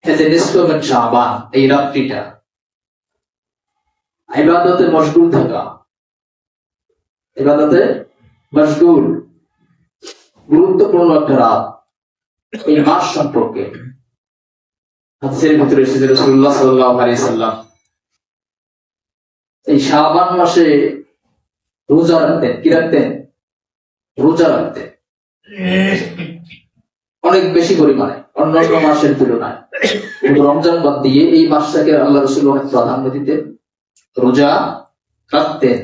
শাবান, এই রাত্রিটা ইবাদতে মশগুল থাকা, ইবাদতে মশগুল, গুরুত্বপূর্ণ একটা রাত। এই মাস সম্পর্কে হাদিসের ভিতরে এসেছে রাসূলুল্লাহ সাল্লাল্লাহু আলাইহি সাল্লাম এই শাবান মাসে রোজা রাখতেন। কি রাখতেন? রোজা রাখতেন অনেক বেশি পরিমাণে অন্যান্য মাসের তুলনায়। কিন্তু রমজান বাদ দিয়ে এই মাসটাকে আল্লাহ রাসূল অনেক প্রাধান্য দিতেন, রোজা রাখতেন।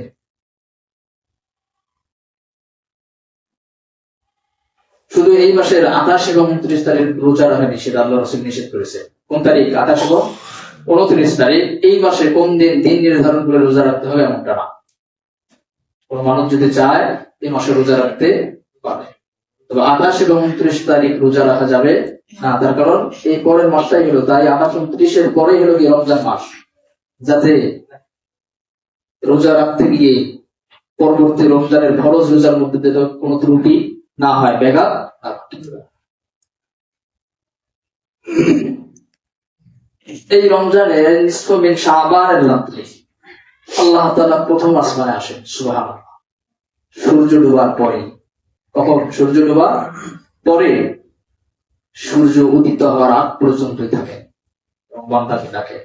শুধু এই মাসের 28 এবং 29 তারিখ রোজা রাখা নিষেধ, আল্লাহ রাসূল নিষেধ করেছে। কোন তারিখ? 28 এবং 29 তারিখ। এই মাসে কোন দিন নির্ধারণ করে রোজা রাখতে হবে এমনটা না। কোন মানুষ যদি চায় এই মাসে রোজা রাখতে পারে, তবে 28 এবং 29 তারিখ রোজা রাখা যাবে না। তার কারণ এই পরের মাসটাই হলো, তাই 28-29 পরেই হলো কি রমজান মাস, যাতে রোজা রাখতে গিয়ে পরবর্তী রমজানের ফরজ রোজার মধ্যে কোনো ত্রুটি না হয়, ব্যাঘাত না ঘটে। এই রমজানের নিসফ মিন শাবানের রাত্রি আল্লাহ তাআলা প্রথম আসমানে আসেন। সুবহানাল্লাহ। সূর্য ডোবার পরে। কখন? সূর্য ডোবার পরে। সূর্য উদিত হওয়ার আগ পর্যন্তই থাকে। বান্দাকে ডাকে,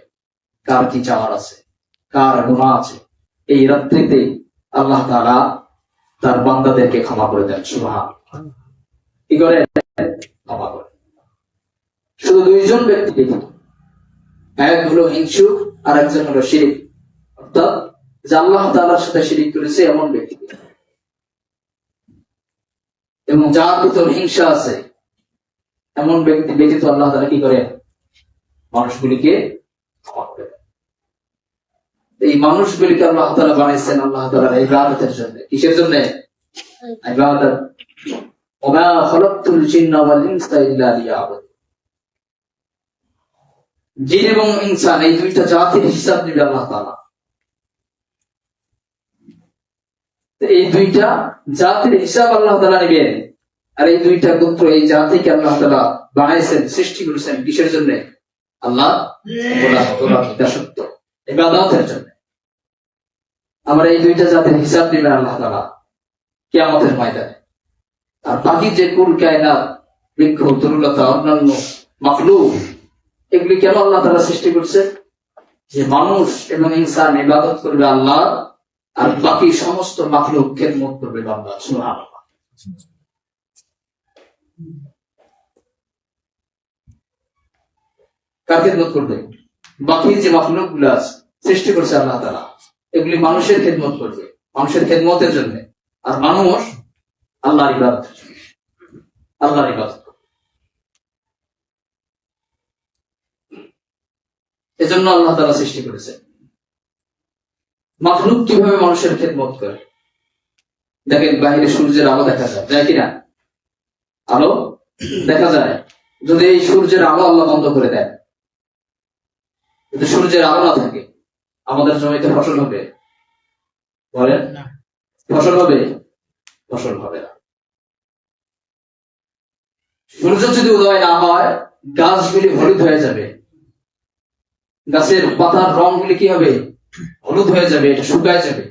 কার কি চাওয়ার আছে, কার গুনাহ আছে। এই রাত্রিতে আল্লাহ তাআলা তার বান্দাদেরকে ক্ষমা করে দেন। সুবহানাল্লাহ। কি করে? ক্ষমা করে। শুধু দুইজন ব্যক্তি ব্যতীত, এক হলো হিংসুক আর একজন হলো শিরিক, অর্থাৎ যে আল্লাহ তাআলার সাথে শিরিক করেছে এমন ব্যক্তি, এবং যার ভিতর হিংসা আছে এমন ব্যক্তি ব্যতীত আল্লাহ তাআলা কি করেন? মানুষগুলিকে ক্ষমা করে দেন। এই মানুষগুলিকে আল্লাহ তাআলা বানিয়েছেন আল্লাহ তাআলার ইবাদতের জন্য। কিসের জন্য? ইবাদত। ওয়া মা খালাকতুল জিন্না ওয়াল ইনসা ইল্লা লিয়াবুদুন। জিন এবং ইনসান এই দুইটা জাতির হিসাব নেবে আল্লাহ তাআলা। এই দুইটা জাতির হিসাব আল্লাহ তাআলা নেবেন। আর এই দুইটা গোত্র, এই জাতিকে আল্লাহ তাআলা বানাইছেন, সৃষ্টি করেছেন কিসের জন্য? আল্লাহ দাসত্ব, ইবাদতের জন্য। আমরা এই দুইটা জাতির হিসাব নেবেন আল্লাহ তাআলা কিয়ামতের ময়দানে। আর বাকি যে কুল কায়নাত, বৃক্ষ, তরুলতা, অন্যান্য মাখলুক, এগুলি কেন আল্লাহ তাআলা সৃষ্টি করছেন? যে মানুষ এবং ইনসান ইবাদত করবে আল্লাহ, আর বাকি সমস্ত মাখলুক খেদমত করবে বান্দা। সুবহানাল্লাহ। কার খেদমত করবে? বাকি যে মাখলুক গুলো আছে সৃষ্টি করছে আল্লাহ তাআলা, এগুলি মানুষের খেদমত করবে, মানুষের খেদমতের জন্য। আর মানুষ আল্লাহর ইবাদত, আল্লাহর ইবাদত। এজন্য আল্লাহ তাআলা সৃষ্টি করেছে। মাখলুক কিভাবে মানুষের খেদমত করে? দেখেন, বাইরে সূর্যের আলো দেখা যায়, যায় কিনা? আলো দেখা যায়। যদি এই সূর্যের আলো আল্লাহ বন্ধ করে দেয়, যদি সূর্যের আলো না থাকে, আমাদের জমিতে ফসল হবে? বলেন, ফসল হবে? ফসল হবে না। সূর্য যদি উদয় না হয়, গাছগুলি হলুদ হয়ে যাবে, গাছের পাতার রং গুলি কি হবে? হলুদ হয়ে যাবে, এটা শুকায় যাবে,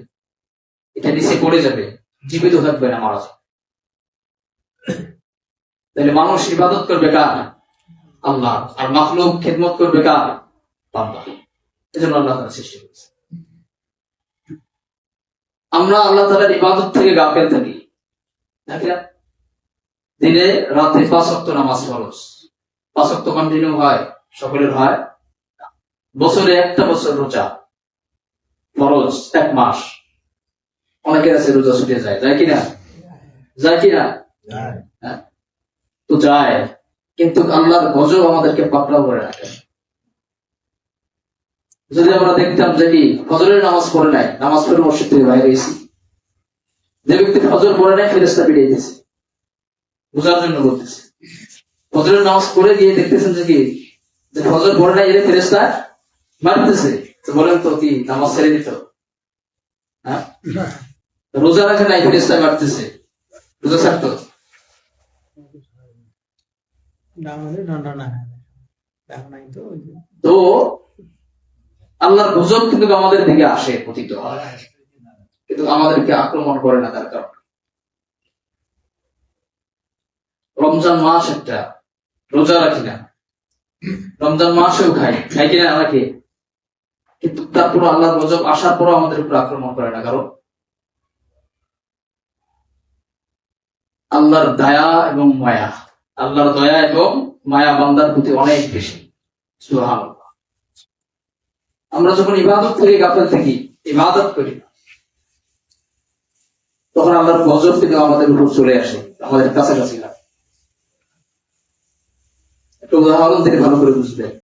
এটা নিচে পড়ে যাবে, জীবিত থাকবে না, মারা যাবে। তাহলে মানুষ ইবাদত করবে কার? আল্লাহ। আর মাখলুক খেদমত করবে কার? বান্দা। এজন্য আল্লাহ তাআলা সৃষ্টি করেছে। আমরা আল্লাহ তাআলার ইবাদত থেকে গাফেল থাকি। দিনে রাতে 5 ওয়াক্ত নামাজ ফরজ, 5 ওয়াক্ত কন্টিনিউ হয়? সকলের হয়? বছরে একটা বছর রোজা ফরজ, 1 মাস। অনেকের আছে রোজা ছুটে যায়, যায় কিনা? যায় কিনা? তো যায়, কিন্তু আল্লাহর গজব আমাদেরকে পাকড়াও করে রাখে। যদি আমরা দেখতাম যে কি ফজরের নামাজ পড়ে নাই, নামাজ পড়ে মসজিদ থেকে বাইরে গেছি, যে ব্যক্তি ফজর পড়ে নাই ফেরেশতা পিটিয়ে দিয়েছে, বোঝার জন্য বলতেছে। ফজরের নামাজ পড়ে গিয়ে দেখতেছেন যে কি যে ফজর পড়ে নাই, এর ফেরেশতা মারতেছে। তো বলেন তো কি নামাজ ছেড়ে দিত? হ্যাঁ, রোজা রাখে নাই, ফেরেশতা মারতেছে, রোজা ছাড়তো? তো আল্লাহর গজব কিন্তু আমাদের দিকে আসে, পতিত হয়, কিন্তু আমাদেরকে আক্রমণ করে না। তার কারণ রমজান মাস একটা, রোজা রাখি না, রমজান মাসেও খাই কিনা রাখি, কিন্তু তারপর আল্লাহর গজব আসার পরও আমাদের উপর আক্রমণ করে না। কারণ আল্লাহর দয়া এবং মায়া, আল্লাহর দয়া এবং মায়া বান্দার প্রতি অনেক বেশি। সুবহানাল্লাহ। আমরা যখন ইবাদত থেকে গাফেল থাকি, ইবাদত করি, তখন আল্লাহর গজব কিন্তু আমাদের উপর চলে আসে, আমাদের কাছাকাছি লাগে। একটা উদাহরণ থেকে ভালো করে বুঝবেন।